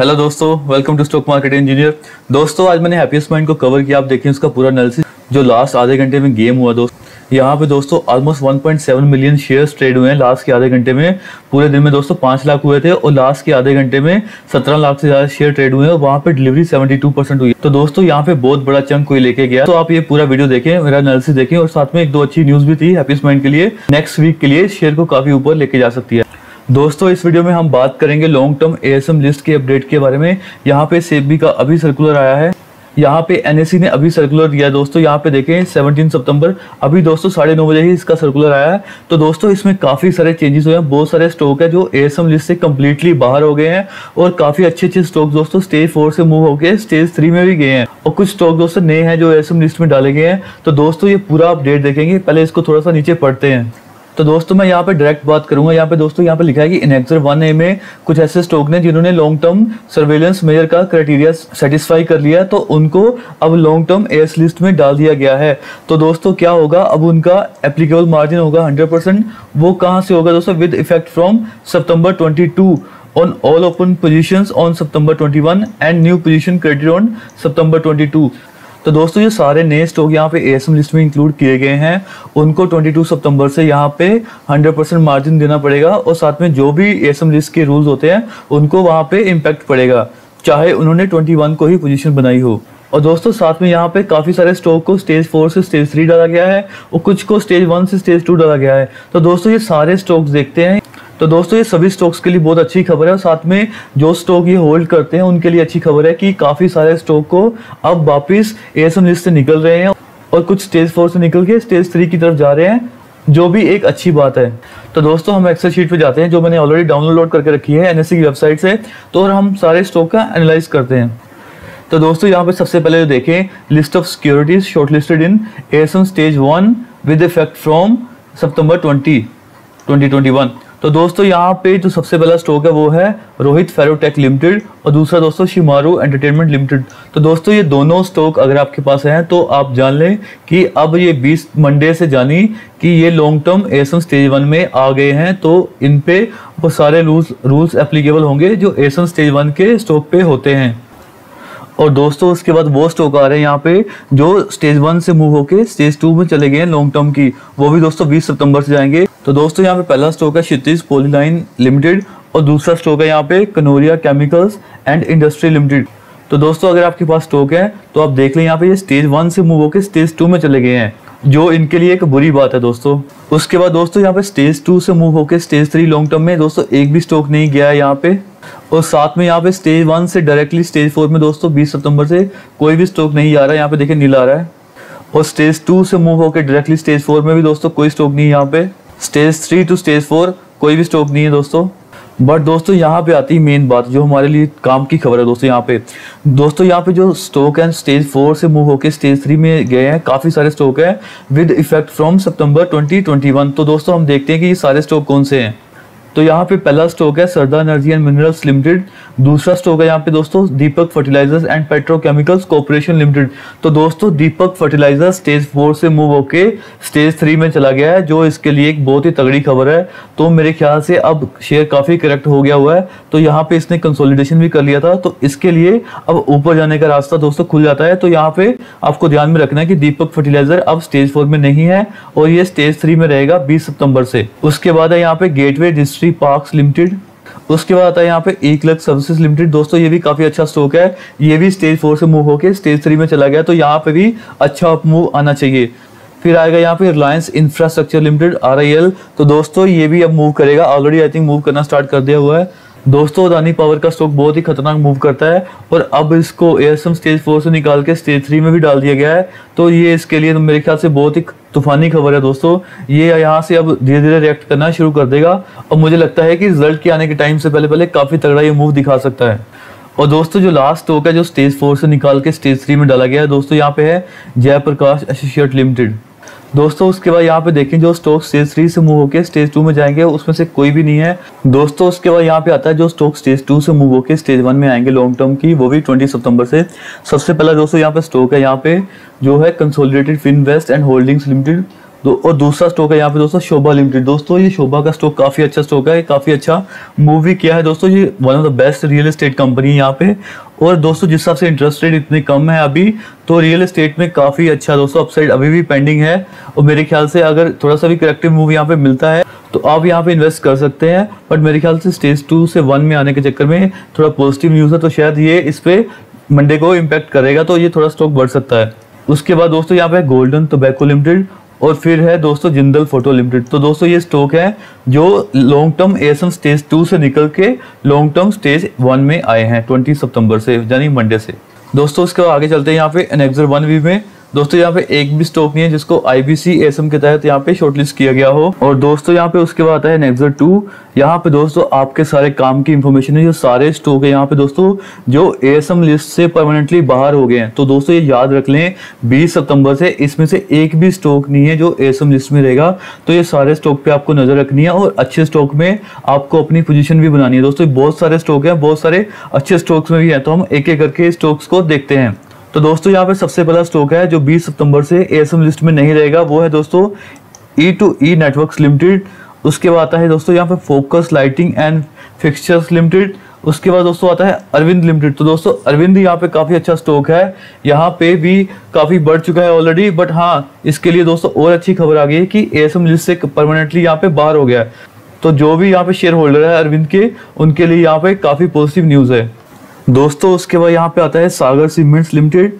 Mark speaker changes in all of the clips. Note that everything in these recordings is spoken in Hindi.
Speaker 1: हेलो दोस्तों, welcome to Stock Market Engineer. दोस्तों आज मैंने हैप्पीएस्ट माइंड को कवर किया। आप देखें उसका पूरा एनालिसिस जो लास्ट आधे घंटे में गेम हुआ। दोस्तों यहाँ पे दोस्तों ऑलमोस्ट 1.7 मिलियन शेयर्स ट्रेड हुए हैं लास्ट के आधे घंटे में। पूरे दिन में दोस्तों 5 लाख हुए थे और लास्ट के आधे घंटे में 17 लाख से ज्यादा शेयर ट्रेड हुए हैं और वहाँ पे डिलीवरी 72% हुई। तो दोस्तों यहाँ पे बहुत बड़ा चंक कोई लेके गया। तो आप ये पूरा वीडियो देखें, मेरा एनालिसिस देखें और साथ में एक दो अच्छी न्यूज भी थी हैप्पीएस्ट माइंड के लिए। नेक्स्ट वीक के लिए शेयर को काफी ऊपर लेके जा सकती है। दोस्तों इस वीडियो में हम बात करेंगे लॉन्ग टर्म एएसएम लिस्ट के अपडेट के बारे में। यहाँ पे सेबी का अभी सर्कुलर आया है, यहाँ पे एनएसई ने अभी सर्कुलर दिया है। दोस्तों यहाँ पे देखें 17 सितंबर अभी दोस्तों 9:30 बजे ही इसका सर्कुलर आया है। तो दोस्तों इसमें काफी सारे चेंजेस हुए हैं। बहुत सारे स्टॉक है जो एएसएम लिस्ट से कम्प्लीटली बाहर हो गए हैं और काफी अच्छे स्टॉक दोस्तों स्टेज 4 से मूव होकर स्टेज 3 में भी गए हैं और कुछ स्टॉक दोस्तों नए हैं जो एएसएम लिस्ट में डाले गए हैं। तो दोस्तों ये पूरा अपडेट देखेंगे। पहले इसको थोड़ा सा नीचे पढ़ते हैं। तो दोस्तों मैं यहाँ पे डायरेक्ट बात करूंगा। यहाँ पे दोस्तों यहाँ पे लिखा है कि इनेक्सर 1A में कुछ ऐसे स्टॉक ने जिन्होंने लॉन्ग टर्म सर्वेलेंस मेजर का क्राइटेरिया सेटिस्फाई कर लिया, तो उनको अब लॉन्ग टर्म एएस लिस्ट में डाल दिया गया है। तो दोस्तों क्या होगा, अब उनका एप्लीकेबल मार्जिन होगा 100%। वो कहाँ से होगा दोस्तों, with effect from September 22 on all open positions on September 21 and new position credited on September 22। तो दोस्तों ये सारे नए स्टॉक यहाँ पे एएसएम लिस्ट में इंक्लूड किए गए हैं। उनको 22 सितंबर से यहाँ पे 100% मार्जिन देना पड़ेगा और साथ में जो भी एएसएम लिस्ट के रूल्स होते हैं उनको वहाँ पे इम्पैक्ट पड़ेगा, चाहे उन्होंने 21 को ही पोजीशन बनाई हो। और दोस्तों साथ में यहाँ पे काफी सारे स्टॉक को स्टेज 4 से स्टेज 3 डाला गया है और कुछ को स्टेज 1 से स्टेज 2 डाला गया है। तो दोस्तों ये सारे स्टॉक्स देखते हैं। तो दोस्तों ये सभी स्टॉक्स के लिए बहुत अच्छी खबर है और साथ में जो स्टॉक ये होल्ड करते हैं उनके लिए अच्छी खबर है कि काफी सारे स्टॉक को अब वापिस एएसएम लिस्ट से निकल रहे हैं और कुछ स्टेज 4 से निकल के स्टेज 3 की तरफ जा रहे हैं, जो भी एक अच्छी बात है। तो दोस्तों हम एक्सेल शीट पे जाते हैं जो मैंने ऑलरेडी डाउनलोड करके रखी है एनएसई की वेबसाइट से। तो हम सारे स्टॉक का एनालाइज करते हैं। तो दोस्तों यहाँ पे सबसे पहले देखें list of securities shortlisted in ASM stage 1 with effect from September 2021। तो दोस्तों यहाँ पे जो सबसे पहला स्टॉक है वो है रोहित फेरोटेक लिमिटेड और दूसरा दोस्तों शिमारू एंटरटेनमेंट लिमिटेड। तो दोस्तों ये दोनों स्टॉक अगर आपके पास हैं तो आप जान लें कि अब ये 20 मंडे से जानी कि ये लॉन्ग टर्म एएसएम स्टेज 1 में आ गए हैं। तो इन पे वो सारे रूल्स एप्लीकेबल होंगे जो एएसएम स्टेज 1 के स्टॉक पे होते हैं। और दोस्तों उसके बाद वो स्टॉक आ रहे हैं यहाँ पे जो स्टेज 1 से मूव होके स्टेज 2 में चले गए हैं लॉन्ग टर्म की, वो भी दोस्तों 20 सितंबर से जाएंगे। तो दोस्तों यहाँ पे पहला स्टॉक है क्षितिज पॉलीलाइन लिमिटेड और दूसरा स्टॉक है यहाँ पे Kanoria chemicals and industry limited. तो दोस्तों अगर आपके पास स्टॉक है तो आप देख लें यहाँ पे ये स्टेज 1 से मूव होकर स्टेज 2 में चले गए हैं, जो इनके लिए एक बुरी बात है दोस्तों। उसके बाद दोस्तों यहाँ पे स्टेज 2 से मूव होकर स्टेज 3 लॉन्ग टर्म में दोस्तों एक भी स्टॉक नहीं गया है यहाँ पे। और साथ में यहाँ पे स्टेज 1 से डायरेक्टली स्टेज 4 में दोस्तों 20 सितंबर से कोई भी स्टॉक नहीं आ रहा है। यहाँ पे देखिए नीला आ रहा है। और स्टेज 2 से मूव होकर डायरेक्टली स्टेज 4 में भी दोस्तों कोई स्टॉक नहीं है यहाँ पे। स्टेज 3 टू स्टेज 4 कोई भी स्टॉक नहीं है दोस्तों। बट दोस्तों यहाँ पे आती है मेन बात जो हमारे लिए काम की खबर है दोस्तों। यहाँ पे जो स्टॉक है स्टेज 4 से मूव होकर स्टेज 3 में गए हैं, काफी सारे स्टॉक है विद इफेक्ट फ्रॉम सितंबर 2021। तो दोस्तों हम देखते हैं कि ये सारे स्टॉक कौन से हैं। तो यहाँ पे पहला स्टॉक है Sarda energy and minerals limited. दूसरा स्टॉक है यहाँ पे दोस्तों Deepak fertilizers and petrochemicals corporation limited. तो दोस्तों दीपक फर्टिलाइजर स्टेज 4 से मूव होके स्टेज 3 में चला गया है, जो इसके लिए एक बहुत ही तगड़ी खबर है। तो मेरे ख्याल से अब शेयर काफी करेक्ट हो गया हुआ है। तो यहाँ पे इसने कंसोलिडेशन भी कर लिया था, तो इसके लिए अब ऊपर जाने का रास्ता दोस्तों खुल जाता है। तो यहाँ पे आपको ध्यान में रखना है कि दीपक फर्टिलाइजर अब स्टेज 4 में नहीं है और ये स्टेज 3 में रहेगा 20 सितंबर से। उसके बाद है यहाँ पे गेटवे डिस्ट्री पार्क्स लिमिटेड। उसके बाद आता है यहाँ पे एकलक सर्विसेज लिमिटेड। दोस्तों ये भी काफी अच्छा स्टॉक है, ये भी स्टेज 4 से मूव होके स्टेज 3 में चला गया, तो यहाँ पे भी अच्छा अप मूव आना चाहिए। फिर आएगा यहाँ पे रिलायंस इंफ्रास्ट्रक्चर लिमिटेड RIL। तो दोस्तों ये भी अब मूव करेगा, ऑलरेडी आई थिंक मूव करना स्टार्ट कर दिया हुआ है। दोस्तों अदानी पावर का स्टॉक बहुत ही खतरनाक मूव करता है और अब इसको एएसएम स्टेज 4 से निकाल के स्टेज 3 में भी डाल दिया गया है। तो ये इसके लिए मेरे ख्याल से बहुत ही तूफानी खबर है दोस्तों। ये यहाँ से अब धीरे धीरे रिएक्ट करना शुरू कर देगा और मुझे लगता है कि रिजल्ट के आने के टाइम से पहले काफी तगड़ा ये मूव दिखा सकता है। और दोस्तों जो लास्ट स्टॉक है जो स्टेज 4 से निकाल के स्टेज 3 में डाला गया है दोस्तों, यहाँ पे है जयप्रकाश एसोसिएट लिमिटेड। दोस्तों उसके बाद यहाँ पे देखें जो स्टॉक स्टेज 3 से मूव होकर स्टेज 2 में जाएंगे उसमें से कोई भी नहीं है दोस्तों। उसके बाद यहाँ पे आता है जो स्टॉक स्टेज 2 से मूव होकर स्टेज 1 में आएंगे लॉन्ग टर्म की, वो भी 20 सितंबर से। सबसे पहला दोस्तों यहाँ पे स्टॉक है यहाँ पे जो है consolidated Finvest and holdings limited. और दूसरा स्टॉक है यहाँ पे दोस्तों शोभा लिमिटेड। दोस्तों ये शोभा का स्टॉक काफी अच्छा स्टॉक है, काफी अच्छा मूवी किया है दोस्तों। ये one of the best real estate company है यहाँ पे। और दोस्तों जिस हिसाब से इंटरेस्ट रेट इतने कम है अभी, तो रियल एस्टेट में काफी अच्छा दोस्तों अपसाइड अभी भी पेंडिंग है। और मेरे ख्याल से अगर थोड़ा सा भी करेक्टिव मूव यहाँ पे मिलता है तो आप यहाँ पे इन्वेस्ट कर सकते हैं। बट मेरे ख्याल से स्टेज 2 से 1 में आने के चक्कर में थोड़ा पॉजिटिव न्यूज़ है, तो शायद ये इस पे मंडे को इम्पैक्ट करेगा, तो ये थोड़ा स्टॉक बढ़ सकता है। उसके बाद दोस्तों यहाँ पे गोल्डन टोबैको लिमिटेड और फिर है दोस्तों जिंदल फोटो लिमिटेड। तो दोस्तों ये स्टॉक है जो लॉन्ग टर्म एएसएम स्टेज 2 से निकल के लॉन्ग टर्म स्टेज 1 में आए हैं 20 सितंबर से, यानी मंडे से। दोस्तों उसके बाद आगे चलते हैं यहाँ पे एनेक्सर 1V में। दोस्तों यहाँ पे एक भी स्टॉक नहीं है जिसको आईबीसी एएसएम के तहत यहाँ पे शॉर्टलिस्ट किया गया हो। और दोस्तों यहाँ पे उसके बाद आता है एनेक्सर 2। यहाँ पे दोस्तों आपके सारे काम की इंफॉर्मेशन है, जो सारे स्टॉक है यहाँ पे दोस्तों जो एएसएम लिस्ट से परमानेंटली बाहर हो गए हैं। तो दोस्तों ये याद रख लें 20 सितंबर से इसमें से एक भी स्टॉक नहीं है जो एएसएम लिस्ट में रहेगा। तो ये सारे स्टॉक पे आपको नजर रखनी है और अच्छे स्टॉक में आपको अपनी पोजीशन भी बनानी है। दोस्तों बहुत सारे स्टॉक है, बहुत सारे अच्छे स्टॉक्स में भी है, तो हम एक एक करके स्टॉक्स को देखते हैं। तो दोस्तों यहाँ पे सबसे पहला स्टॉक है जो 20 सितंबर से एएसएम लिस्ट में नहीं रहेगा, वो है दोस्तों E2E नेटवर्क्स लिमिटेड। उसके बाद आता है दोस्तों यहाँ पे focus lighting and fixtures limited. उसके बाद दोस्तों आता है अरविंद लिमिटेड। तो दोस्तों अरविंद यहाँ पे काफी अच्छा स्टॉक है, यहाँ पे भी काफी बढ़ चुका है ऑलरेडी। बट हाँ, इसके लिए दोस्तों और अच्छी खबर आ गई है कि एएसएम लिस्ट से परमानेंटली यहाँ पे बाहर हो गया है। तो जो भी यहाँ पे शेयर होल्डर है अरविंद के, उनके लिए यहाँ पे काफी पॉजिटिव न्यूज है दोस्तों। उसके बाद यहाँ पे आता है सागर सीमेंट्स लिमिटेड।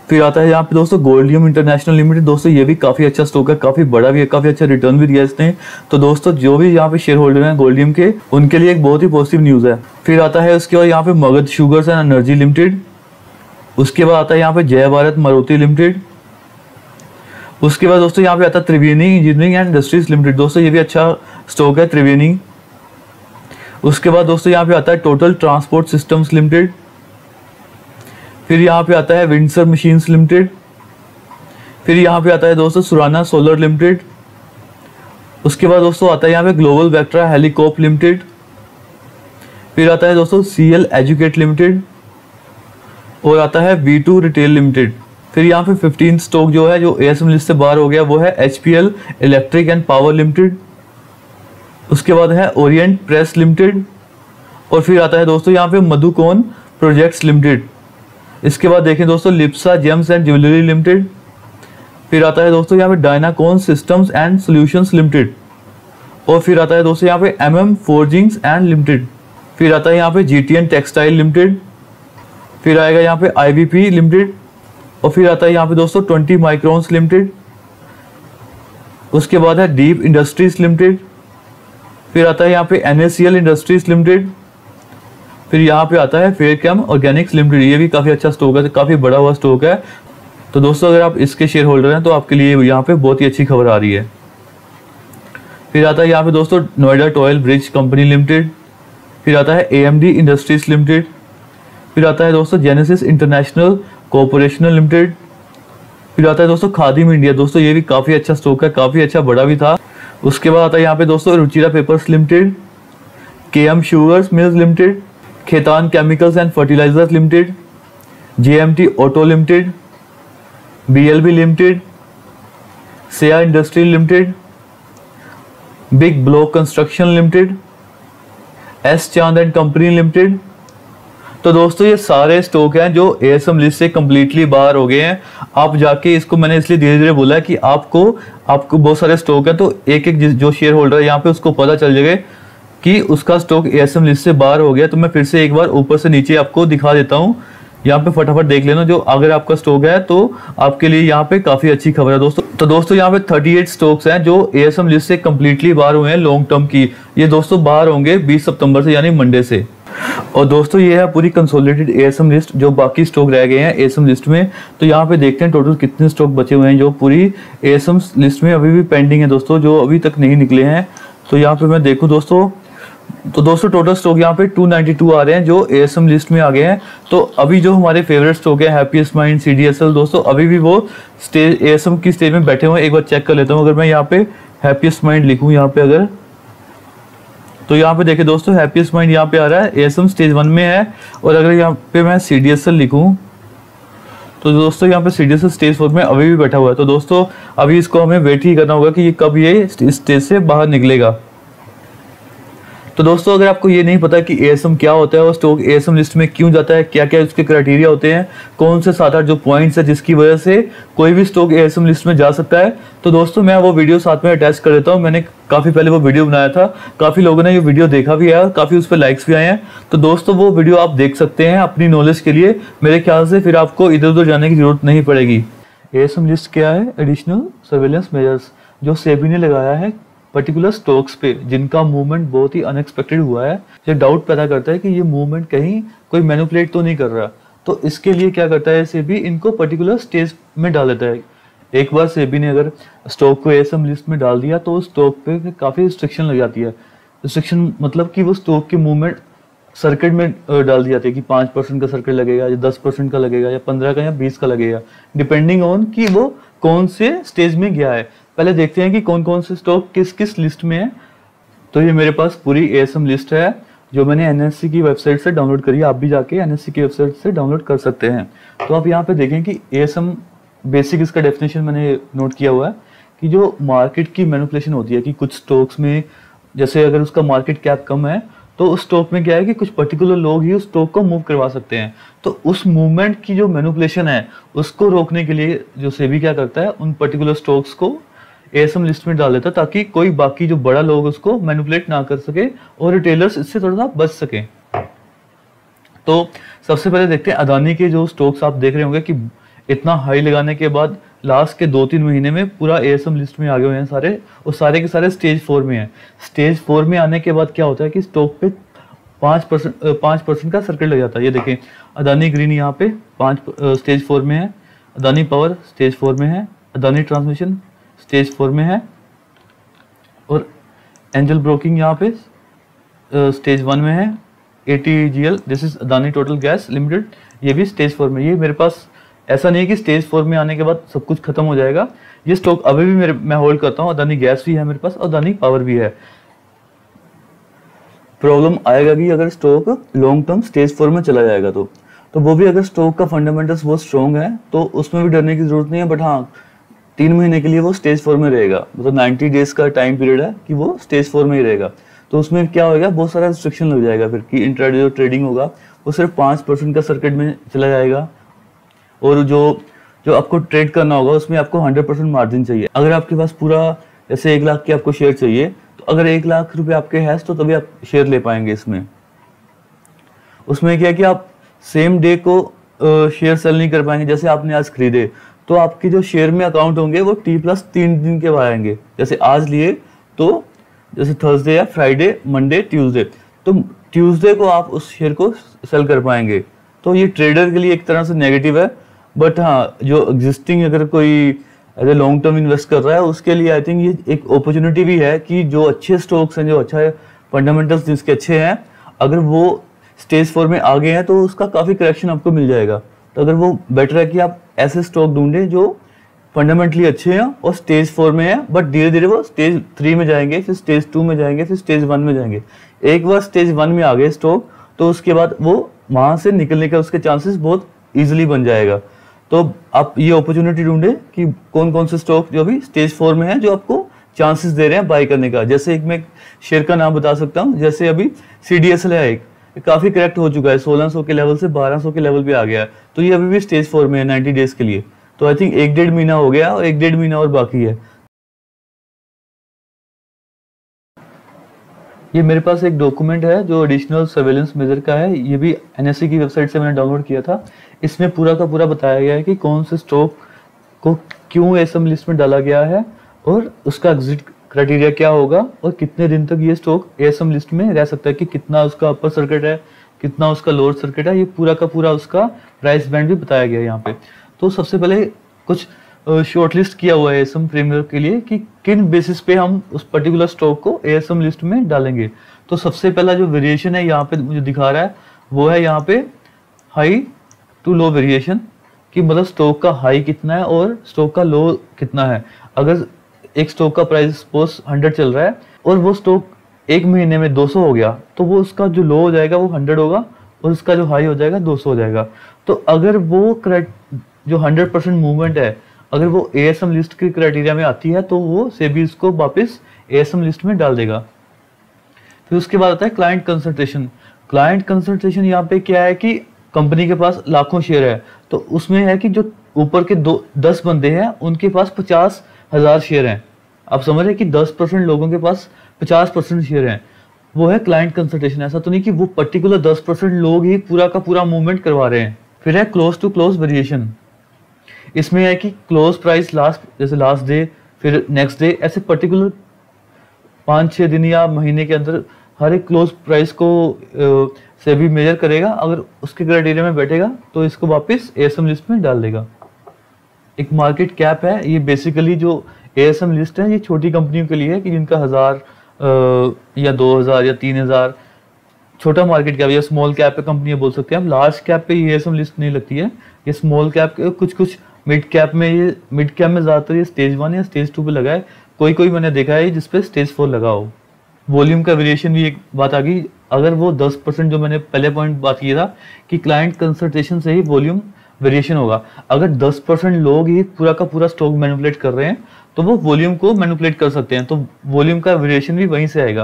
Speaker 1: फिर आता है यहाँ पे दोस्तों गोल्डियम इंटरनेशनल लिमिटेड। दोस्तों ये भी काफी अच्छा स्टॉक है, काफी बड़ा भी है, काफी अच्छा रिटर्न भी दिया इसने। तो दोस्तों जो भी यहाँ पे शेयर होल्डर हैं गोल्डियम के, उनके लिए एक बहुत ही पॉजिटिव न्यूज है। फिर आता है उसके बाद यहाँ पे Magadh sugars and energy limited. उसके बाद आता है यहाँ पे जय भारत मारुति लिमिटेड। उसके बाद दोस्तों यहाँ पे आता है त्रिवेणी इंजीनियरिंग एंड इंडस्ट्रीज लिमिटेड। दोस्तों ये भी अच्छा स्टॉक है त्रिवेणी। उसके बाद दोस्तों यहाँ पे आता है टोटल ट्रांसपोर्ट सिस्टम्स लिमिटेड। फिर यहाँ पे आता है विंडसर मशीन्स लिमिटेड। फिर यहाँ पे आता है दोस्तों सुराना सोलर लिमिटेड। उसके बाद दोस्तों आता है यहाँ पे ग्लोबल वेक्ट्रा हेलीकॉप लिमिटेड। फिर आता है दोस्तों CL एजुकेट लिमिटेड और आता है V2 रिटेल लिमिटेड। फिर यहाँ पे 15 स्टॉक जो है जो एएसएम लिस्ट से बाहर हो गया, वो है HPL electric and power limited. उसके बाद है ओरिएंट प्रेस लिमिटेड। और फिर आता है दोस्तों यहाँ पे मधुकोन प्रोजेक्ट्स लिमिटेड। इसके बाद देखें दोस्तों Lipsa James and jewellery limited. फिर आता है दोस्तों यहाँ पे डायनाकोन सिस्टम्स एंड सॉल्यूशंस लिमिटेड। और फिर आता है दोस्तों यहाँ पे MM फोर्जिंग्स एंड लिमिटेड। फिर आता है यहाँ पे GTN टेक्सटाइल लिमिटेड। फिर आएगा यहाँ पे IVP लिमिटेड। और फिर आता है यहाँ पे दोस्तों 20 माइक्रोन्स लिमिटेड। उसके बाद है डीप इंडस्ट्रीज लिमिटेड। फिर आता है यहाँ पे NACL इंडस्ट्रीज लिमिटेड। फिर यहाँ पे आता है फेयरकेम ऑर्गेनिक्स लिमिटेड। ये भी काफी अच्छा स्टॉक है, काफी बड़ा हुआ स्टॉक है। तो दोस्तों अगर आप इसके शेयर होल्डर हैं तो आपके लिए यहाँ पे बहुत ही अच्छी खबर आ रही है। फिर आता है यहाँ पे दोस्तों Noida toil bridge company limited. फिर आता है AMD इंडस्ट्रीज लिमिटेड। फिर आता है दोस्तों जेनेसिस इंटरनेशनल कॉर्पोरेशन लिमिटेड। फिर आता है दोस्तों खादिम इंडिया। दोस्तों ये भी काफी अच्छा स्टॉक है, काफी अच्छा बड़ा भी था। उसके बाद आता है यहाँ पे दोस्तों Ruchira papers limited, KM sugars mills limited, Khetan chemicals and fertilizers limited, JMT auto limited, BLB limited, Seya industry limited, big block construction limited, S Chand and company limited. तो दोस्तों ये सारे स्टॉक हैं जो एएसएम लिस्ट से कम्प्लीटली बाहर हो गए हैं। आप जाके इसको मैंने इसलिए धीरे धीरे बोला कि आपको बहुत सारे स्टॉक हैं, तो एक एक जो शेयर होल्डर है यहाँ पे उसको पता चल जाएगा कि उसका स्टॉक एएसएम लिस्ट से बाहर हो गया। तो मैं फिर से एक बार ऊपर से नीचे आपको दिखा देता हूँ, यहाँ पे फटाफट देख लेना। जो अगर आपका स्टॉक है तो आपके लिए यहाँ पे काफी अच्छी खबर है दोस्तों। तो दोस्तों यहाँ पे 38 स्टॉक्स हैं जो एएसएम लिस्ट से कम्प्लीटली बाहर हुए हैं लॉन्ग टर्म की। ये दोस्तों बाहर होंगे 20 सितंबर से, यानी मंडे से। और दोस्तों ये है पूरी कंसोलिडेटेड एएसएम लिस्ट, जो बाकी स्टॉक रह गए हैं एएसएम लिस्ट में। तो यहाँ पे देखते हैं टोटल कितने स्टॉक बचे हुए हैं जो पूरी एएसएम लिस्ट में अभी भी पेंडिंग है दोस्तों, जो अभी तक नहीं निकले हैं। तो यहाँ पे मैं देखूं दोस्तों, तो दोस्तों टोटल स्टॉक यहाँ पे 292 आ रहे हैं जो एएसएम लिस्ट में आ गए हैं। तो अभी जो हमारे फेवरेट स्टॉक है हैप्पीएस्ट माइंड, CDSL, दोस्तों अभी भी वो स्टेज एएसएम की स्टेज में बैठे हुए हैं। एक बार चेक कर लेता हूँ। अगर मैं यहाँ पे हैप्पीएस्ट माइंड लिखूँ यहाँ पे अगर, तो यहाँ पे देखिए दोस्तों हैप्पीएस्ट माइंड यहाँ पे आ रहा है एएसएम स्टेज 1 में है। और अगर यहाँ पे मैं CDSL लिखूँ तो दोस्तों यहाँ पे सीडीएस स्टेज 4 में अभी भी बैठा हुआ है। तो दोस्तों अभी इसको हमें वेट ही करना होगा कि ये कब ये स्टेज से बाहर निकलेगा। तो दोस्तों अगर आपको ये नहीं पता कि एएसएम क्या होता है और स्टॉक एएसएम लिस्ट में क्यों जाता है, क्या क्या उसके क्राइटेरिया होते हैं, कौन से 7-8 जो पॉइंट्स है जिसकी वजह से कोई भी स्टॉक एएसएम लिस्ट में जा सकता है, तो दोस्तों मैं वो वीडियो साथ में अटैच कर देता हूँ। मैंने काफ़ी पहले वो वीडियो बनाया था, काफ़ी लोगों ने ये वीडियो देखा भी है और काफ़ी उस पर लाइक्स भी आए हैं। तो दोस्तों वो वीडियो आप देख सकते हैं अपनी नॉलेज के लिए, मेरे ख्याल से फिर आपको इधर उधर जाने की जरूरत नहीं पड़ेगी। एएसएम लिस्ट क्या है? एडिशनल सर्वेलेंस मेजर्स जो सेबी ने लगाया है पर्टिकुलर स्टॉक्स पे जिनका मूवमेंट बहुत ही अनएक्सपेक्टेड हुआ है। ये डाउट पैदा करता है कि ये मूवमेंट कहीं कोई मैनिपुलेट तो नहीं कर रहा। तो इसके लिए क्या करता है सेबी, इनको पर्टिकुलर स्टेज में डाल देता है। एक बार सेबी ने अगर स्टॉक को एएसएम लिस्ट में डाल दिया तो उस स्टॉक पे काफ़ी रिस्ट्रिक्शन लग जाती है। रिस्ट्रिक्शन मतलब कि वो स्टॉक की मूवमेंट सर्किट में डाल दी जाती है कि 5% का सर्किट लगेगा या 10% का लगेगा या 15 का या 20 का लगेगा, डिपेंडिंग ऑन कि वो कौन से स्टेज में गया है। पहले देखते हैं कि कौन कौन से स्टॉक किस किस लिस्ट में है। तो ये मेरे पास पूरी एएसएम लिस्ट है जो मैंने एनएससी की वेबसाइट से डाउनलोड करी है। आप भी जाके एनएससी की वेबसाइट से डाउनलोड कर सकते हैं। तो आप यहाँ पे देखें कि एएसएम बेसिक इसका डेफिनेशन मैंने नोट किया हुआ है कि जो मार्केट की मैनिपुलेशन होती है कि कुछ स्टॉक्स में जैसे अगर उसका मार्केट कैप कम है तो उस स्टॉक में क्या है कि कुछ पर्टिकुलर लोग ही उस स्टॉक को मूव करवा सकते हैं। तो उस मूवमेंट की जो मैनिपुलेशन है उसको रोकने के लिए जो सेबी क्या करता है, उन पर्टिकुलर स्टॉक्स को एएसएम लिस्ट में डाल देता है ताकि कोई बाकी जो बड़ा लोग उसको मैनिपुलेट ना कर सके और रिटेलर्स इससे थोड़ा सा बच सके। तो सबसे पहले देखते हैं अदानी के जो स्टॉक्स आप देख रहे होंगे कि इतना हाई लगाने के बाद लास्ट के 2-3 महीने में पूरा एएसएम लिस्ट में आ गए हुए हैं सारे, और सारे के सारे स्टेज 4 में हैं। स्टेज 4 में आने के बाद क्या होता है कि स्टॉक पे 5% का सर्किट लग जाता है। ये देखें अदानी ग्रीन यहाँ पे 5 स्टेज 4 में है, अदानी पावर स्टेज 4 में है, अदानी ट्रांसमिशन स्टेज 4 में है, और एंजल ब्रोकिंग यहाँ पे स्टेज 1 में है। ATGL this is Adani total gas limited, ये भी स्टेज 4 में। ये मेरे पास ऐसा नहीं है कि स्टेज 4 में आने के बाद सब कुछ खत्म हो जाएगा। ये स्टॉक अभी भी मैं होल्ड करता हूँ। अदानी गैस भी है मेरे पास, अदानी पावर भी है। प्रॉब्लम आएगा कि अगर स्टॉक लॉन्ग टर्म स्टेज 4 में चला जाएगा तो वो भी अगर स्टॉक का फंडामेंटल्स बहुत स्ट्रॉन्ग है तो उसमें भी डरने की जरूरत नहीं है। बट हाँ 3 महीने के लिए वो स्टेज 4 में रहेगा, मतलब 90 डेज का टाइम पीरियड है कि वो स्टेज 4 में ही रहेगा। तो उसमें क्या होगा, बहुत सारा रिस्ट्रिक्शन लग जाएगा फिर कि इंट्राडे जो ट्रेडिंग होगा वो सिर्फ 5% का सर्किट में चला जाएगा, और जो आपको ट्रेड करना होगा उसमें आपको 100% मार्जिन चाहिए। अगर आपके पास पूरा जैसे 1 लाख के आपको शेयर चाहिए तो अगर 1 लाख रुपए आपके है तो तभी आप शेयर ले पाएंगे इसमें। उसमें क्या है कि आप सेम डे को शेयर सेल नहीं कर पाएंगे। जैसे आपने आज खरीदे तो आपके जो शेयर में अकाउंट होंगे वो T+3 दिन के बाद आएंगे। जैसे आज लिए तो जैसे थर्सडे या फ्राइडे, मंडे, ट्यूसडे, तो ट्यूसडे को आप उस शेयर को सेल कर पाएंगे। तो ये ट्रेडर के लिए एक तरह से नेगेटिव है। बट हाँ जो एग्जिस्टिंग अगर कोई as a long term invest कर रहा है उसके लिए आई थिंक ये एक अपॉर्चुनिटी भी है कि जो अच्छे स्टॉक्स हैं, जो अच्छा है फंडामेंटल्स जिसके अच्छे हैं, अगर वो स्टेज 4 में आ गए हैं तो उसका काफ़ी करेक्शन आपको मिल जाएगा। तो अगर वो बेटर है कि आप ऐसे स्टॉक ढूंढें जो फंडामेंटली अच्छे हैं और स्टेज 4 में है, बट धीरे धीरे वो स्टेज 3 में जाएंगे, फिर स्टेज 2 में जाएंगे, फिर स्टेज 1 में जाएंगे। एक बार स्टेज 1 में आ गए स्टॉक तो उसके बाद वो वहां से निकलने का उसके चांसेस बहुत इजीली बन जाएगा। तो आप ये अपॉर्चुनिटी ढूंढे कि कौन कौन से स्टॉक जो अभी स्टेज 4 में है जो आपको चांसेस दे रहे हैं बाय करने का। जैसे एक मैं शेयर का नाम बता सकता हूँ, जैसे अभी CDSL है, एक काफी करेक्ट हो चुका है, 1600 के लेवल से 1200 के लेवल पे आ गया है। तो ये अभी भी स्टेज 4 में है 90 डेज के लिए। तो आई थिंक 1-1.5 महीना हो गया और 1-1.5 महीना और बाकी है। ये मेरे पास एक डॉक्यूमेंट है जो एडिशनल सर्वेलेंस मेजर का है। ये भी एनएससी की वेबसाइट से मैंने डाउनलोड किया था। इसमें पूरा का पूरा बताया गया है कि कौन से स्टॉक को क्यों एएसएम लिस्ट में डाला गया है और उसका एग्जिट क्राइटेरिया क्या होगा और कितने दिन तक ये स्टॉक एएसएम लिस्ट में रह सकता है, कि कितना उसका अपर सर्किट है, कितना उसका लोअर सर्किट है। ये पूरा का पूरा उसका प्राइस बैंड भी बताया गया है यहाँ पे। तो सबसे पहले कुछ शॉर्टलिस्ट किया हुआ है एएसएम प्रीमियर के लिए कि किन बेसिस पे हम उस पर्टिकुलर स्टॉक को एएसएम लिस्ट में डालेंगे। तो सबसे पहला जो वेरिएशन है यहाँ पे मुझे दिखा रहा है वो है यहाँ पे हाई टू लो वेरिएशन, कि मतलब स्टॉक का हाई कितना है और स्टॉक का लो कितना है। अगर एक स्टॉक का प्राइस सपोज 100 चल रहा है और वो स्टॉक 1 महीने में 200 हो गया तो वो उसका जो लो हो जाएगा वो 100 होगा और उसका जो हाई हो जाएगा 200 हो जाएगा। तो अगर वो जो 100% मूवमेंट है, अगर वो एएसएम लिस्ट के क्राइटेरिया में आती है तो वो सेबी इसको वापस एएसएम लिस्ट में डाल देगा। फिर उसके बाद आता है क्लाइंट कंसंट्रेशन। क्लाइंट कंसंट्रेशन यहाँ पे क्या है कि कंपनी के पास लाखों शेयर है, तो उसमें है कि जो ऊपर के 10 बंदे हैं उनके पास 50,000 शेयर हैं। आप समझ रहे हैं कि 10% लोगों के पास 50% शेयर हैं, वो है क्लाइंट कंसंट्रेशन। ऐसा तो नहीं कि वो पर्टिकुलर 10% लोग ही पूरा का पूरा मूवमेंट करवा रहे हैं। फिर है क्लोज टू क्लोज वेरिएशन। इसमें है कि क्लोज प्राइस लास्ट, जैसे लास्ट डे फिर नेक्स्ट डे, ऐसे पर्टिकुलर 5-6 दिन या महीने के अंदर हर एक क्लोज प्राइस को सेबी मेजर करेगा। अगर उसके क्राइटेरिया में बैठेगा तो इसको वापस एएसएम लिस्ट में डाल देगा। एक मार्केट कैप है, ये बेसिकली जो एएसएम लिस्ट है ये छोटी कंपनियों के लिए है कि जिनका 1000 या 2000 या 3000 छोटा मार्केट कैप या स्मॉल कैप पे कंपनियां बोल सकते हैं हम। लार्ज कैप पे ये एएसएम लिस्ट नहीं लगती है। ये स्मॉल कैप के कुछ मिड कैप में, ये मिड कैप में ज़्यादातर ये स्टेज 1 या स्टेज 2 पे लगा है। कोई मैंने देखा है जिसपे स्टेज 4 लगा हो। वॉल्यूम का वेरिएशन भी एक बात आ गई। अगर वो 10% जो मैंने पहले पॉइंट बात किया था कि क्लाइंट कंसल्टेशन से ही वॉल्यूम वेरिएशन होगा, अगर 10% लोग ही पूरा का पूरा स्टॉक मैनिपुलेट कर रहे हैं तो वो वॉल्यूम को मैनिपुलेट कर सकते हैं, तो वॉल्यूम का वेरिएशन भी वहीं से आएगा।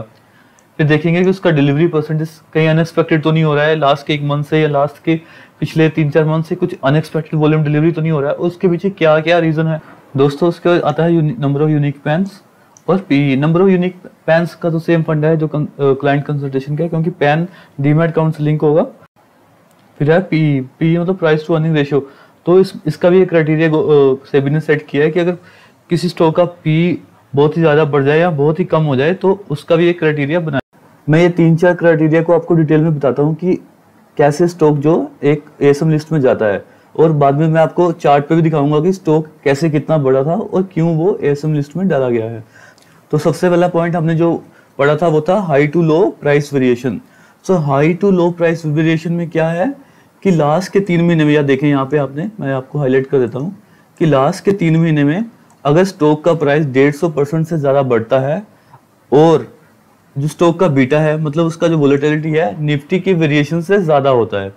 Speaker 1: फिर देखेंगे कि उसका डिलीवरी परसेंटेज कहीं अनएक्सपेक्टेड तो नहीं हो रहा है, लास्ट के 1 मंथ से या लास्ट के पिछले 3-4 मंथ से कुछ अनएक्सपेक्टेड वॉल्यूम डिलीवरी तो नहीं हो रहा है, उसके पीछे क्या क्या रीजन है दोस्तों। उसके आता है नंबर ऑफ यूनिक पैन्स और P. Number of unique pans का तो सेम फंडा है जो क्लाइंट कंसल्टेशन का है, क्योंकि पैन डीमैट अकाउंट से लिंक होगा। फिर है पी मतलब प्राइस टू अर्निंग रेशियो। तो इसका भी एक क्राइटेरिया सेबी ने सेट किया है कि अगर किसी स्टॉक का पी बहुत ही ज़्यादा बढ़ जाए या बहुत ही कम हो जाए तो उसका भी एक क्राइटेरिया बनाया। मैं ये 3-4 क्राइटेरिया को आपको डिटेल में बताता हूँ कि कैसे स्टॉक जो एक एएसएम लिस्ट में जाता है, और बाद में मैं आपको चार्ट पे भी दिखाऊंगा कि स्टॉक कैसे कितना बड़ा था और क्यों वो एएसएम लिस्ट में डाला गया है। तो सबसे पहला पॉइंट हमने जो पढ़ा था वो था high to low price variation. So high to low price variation में क्या है कि लास्ट के 3 महीने में, या देखें यहाँ पे आपने, मैं आपको हाईलाइट कर देता हूँ कि लास्ट के 3 महीने में अगर स्टॉक का प्राइस 150% से ज़्यादा बढ़ता है और जो स्टॉक का बीटा है, मतलब उसका जो वोलेटिलिटी है निफ्टी के वेरिएशन से ज़्यादा होता है,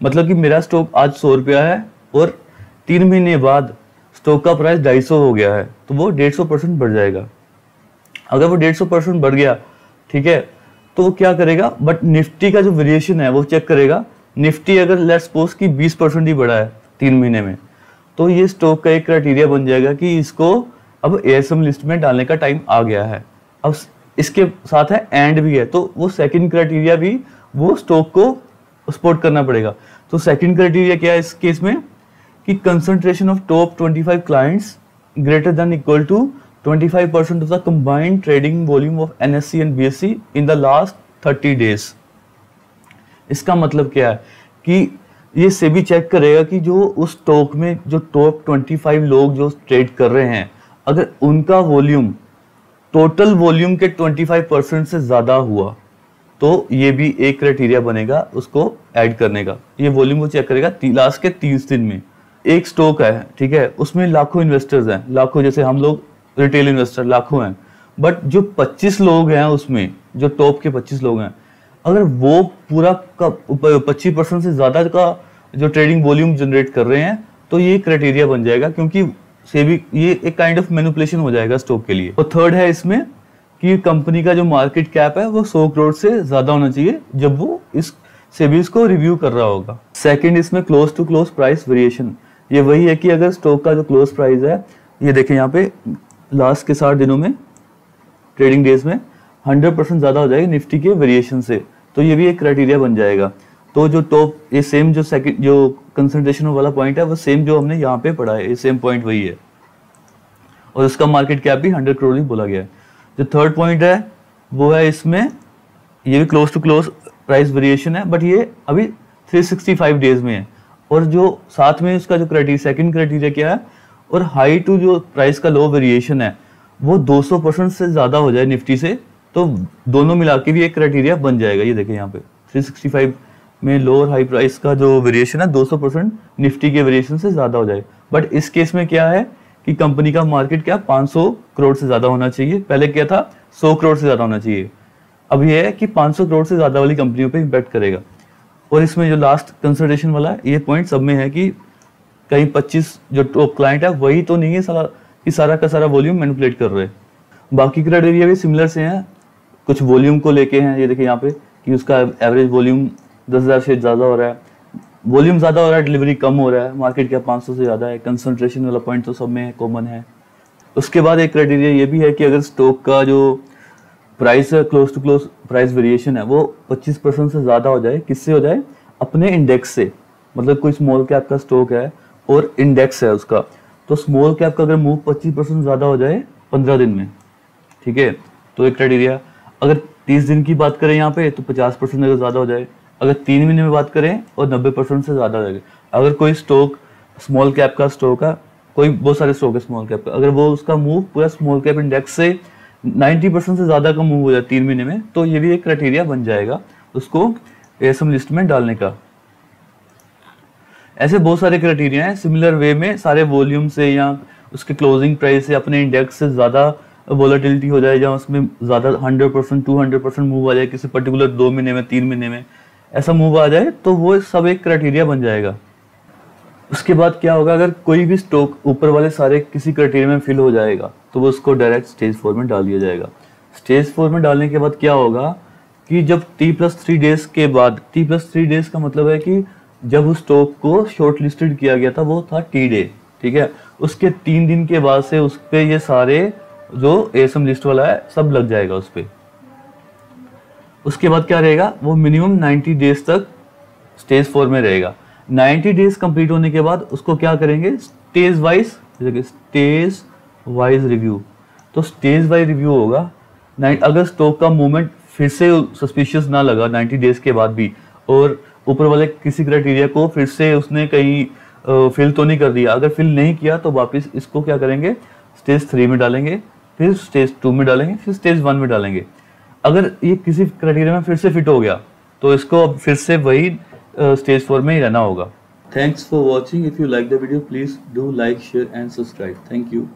Speaker 1: मतलब कि मेरा स्टॉक आज 100 रुपया है और 3 महीने बाद स्टॉक का प्राइस 250 हो गया है, तो वो 150% बढ़ जाएगा। अगर वो 150% बढ़ गया, ठीक है, तो वो क्या करेगा, बट निफ्टी का जो वेरिएशन है वो चेक करेगा। निफ्टी अगर लेट्स सपोज कि 20% ही बढ़ा है 3 महीने में, तो ये स्टॉक का एक क्राइटेरिया बन जाएगा कि इसको अब एएसएम लिस्ट में डालने का टाइम आ गया है। अब इसके साथ है एंड भी है, तो वो सेकंड क्राइटेरिया भी वो स्टॉक को सपोर्ट करना पड़ेगा। तो सेकंड क्राइटेरिया क्या है इस केस में कि concentration of top 25 clients greater than equal to 25% of the combined trading volume of NSE and BSE in the last 30 days। इसका मतलब क्या है कि ये सेबी चेक करेगा कि जो उस स्टॉक में जो टॉप 25 लोग जो ट्रेड कर रहे हैं, अगर उनका वॉल्यूम टोटल वॉल्यूम के 25% से ज़्यादा हुआ तो ये भी एक क्राइटेरिया बनेगा उसको ऐड करने का। ये वॉल्यूम वो चेक करेगा लास्ट के 30 दिन में। एक स्टॉक है, ठीक है, उसमें लाखों इन्वेस्टर्स हैं, लाखों, जैसे हम लोग रिटेल इन्वेस्टर लाखों हैं, बट जो 25 लोग हैं उसमें, जो टॉप के 25 लोग हैं, अगर वो पूरा का 25% से ज़्यादा का जो ट्रेडिंग वॉल्यूम जनरेट कर रहे हैं तो ये क्राइटेरिया बन जाएगा, क्योंकि सेबी ये एक काइंड ऑफ मैनिपुलेशन हो जाएगा स्टॉक के लिए। और थर्ड है इसमें कि कंपनी का जो मार्केट कैप है वो 100 करोड़ से ज़्यादा होना चाहिए जब वो इस सेबी को रिव्यू कर रहा होगा। सेकेंड इसमें close to close price variation. ये वही है कि अगर स्टॉक का जो क्लोज प्राइस है, ये देखें यहाँ पे लास्ट के 60 दिनों में ट्रेडिंग डेज में 100% ज़्यादा हो जाएगी निफ्टी के वेरिएशन से, तो ये भी एक क्राइटेरिया बन जाएगा। तो जो टॉप, ये सेम जो सेकंड जो कंसंट्रेशन वाला पॉइंट है वो सेम जो हमने यहाँ पे पढ़ा है, ये सेम पॉइंट वही है, और इसका मार्केट कैप भी 100 करोड़ ही बोला गया है। जो थर्ड पॉइंट है वो है इसमें, ये भी close to close price variation है, बट ये अभी 365 डेज में है। और जो साथ में उसका जो क्राइटेरिया, सेकंड क्राइटेरिया क्या है, और हाई टू जो प्राइस का लो वेरिएशन है वो 200% से ज़्यादा हो जाए निफ्टी से, तो दोनों मिला के भी एक क्राइटेरिया बन जाएगा। ये देखें यहाँ पे 365 में लो और हाई प्राइस का जो वेरिएशन है 200% निफ्टी के वेरिएशन से ज़्यादा हो जाए। बट इस केस में क्या है कि कंपनी का मार्केट क्या 500 करोड़ से ज़्यादा होना चाहिए, पहले क्या था 100 करोड़ से ज़्यादा होना चाहिए, अब ये है कि 500 करोड़ से ज़्यादा वाली कंपनियों पे इम्पैक्ट करेगा। और इसमें जो लास्ट कंसिडरेशन वाला ये पॉइंट सब में है कि कहीं 25 जो टॉप क्लाइंट है वही तो नहीं है सारा का सारा वॉल्यूम मैनिपुलेट कर रहे हैं। बाकी क्राइटेरिया भी सिमिलर से हैं, कुछ वॉल्यूम को लेके हैं। ये देखिए यहाँ पे कि उसका एवरेज वॉल्यूम 10,000 से ज़्यादा हो रहा है, वॉल्यूम ज़्यादा हो रहा है, डिलीवरी कम हो रहा है, मार्केट कैप 500 से ज़्यादा है, कंसंट्रेशन वाला पॉइंट तो सब में कॉमन है। उसके बाद एक क्राइटेरिया ये भी है कि अगर स्टॉक का जो price close to close price variation है वो 25% से ज़्यादा हो जाए, किससे हो जाए, अपने इंडेक्स से। मतलब कोई स्मॉल कैप का स्टॉक है और इंडेक्स है उसका, तो स्मॉल कैप का अगर मूव 25% ज़्यादा हो जाए 15 दिन में, ठीक है, तो एक क्राइटेरिया। अगर 30 दिन की बात करें यहाँ पे तो 50% अगर ज़्यादा हो जाए, अगर 3 महीने में बात करें और 90% से ज़्यादा हो जाए। अगर कोई स्टॉक स्मॉल कैप का स्टॉक है, कोई बहुत सारे स्टॉक है स्मॉल कैप का, अगर वो उसका मूव पूरा स्मॉल कैप इंडेक्स से 90% से ज़्यादा का मूव हो जाए 3 महीने में, तो ये भी एक क्राइटेरिया बन जाएगा उसको एएसएम लिस्ट में डालने का। ऐसे बहुत सारे क्राइटेरिया हैं सिमिलर वे में, सारे वॉल्यूम से या उसके क्लोजिंग प्राइस से अपने इंडेक्स से ज़्यादा वॉलेटिलिटी हो जाए, या उसमें ज़्यादा 100% 200% मूव आ जाए किसी पर्टिकुलर 2 महीने में 3 महीने में ऐसा मूव आ जाए, तो वो सब एक क्राइटेरिया बन जाएगा। उसके बाद क्या होगा, अगर कोई भी स्टॉक ऊपर वाले सारे किसी क्राइटेरिया में फिल हो जाएगा तो वो उसको डायरेक्ट स्टेज 4 में डाल दिया जाएगा। स्टेज 4 में डालने के बाद क्या होगा कि जब T+3 डेज के बाद, T+3 डेज का मतलब है कि जब उस स्टॉक को शॉर्ट लिस्टेड किया गया था वो था T डे, ठीक है, उसके 3 दिन के बाद से उस पर ये सारे जो एएसएम लिस्ट वाला है सब लग जाएगा उस पर। उसके बाद क्या रहेगा, वो मिनिमम 90 डेज तक स्टेज 4 में रहेगा। 90 डेज कंप्लीट होने के बाद उसको क्या करेंगे, स्टेज वाइज रिव्यू। तो स्टेज वाइज रिव्यू होगा। अगर स्टॉक का मूवमेंट फिर से सस्पिशियस ना लगा 90 डेज के बाद भी, और ऊपर वाले किसी क्राइटेरिया को फिर से उसने कहीं फिल तो नहीं कर दिया, अगर फिल नहीं किया तो वापस इसको क्या करेंगे, स्टेज 3 में डालेंगे, फिर स्टेज 2 में डालेंगे, फिर स्टेज 1 में डालेंगे। अगर ये किसी क्राइटेरिया में फिर से फिट हो गया तो इसको अब फिर से वही स्टेज 4 में ही रहना होगा। Thanks for watching. If you like the video please do like, share and subscribe. Thank you.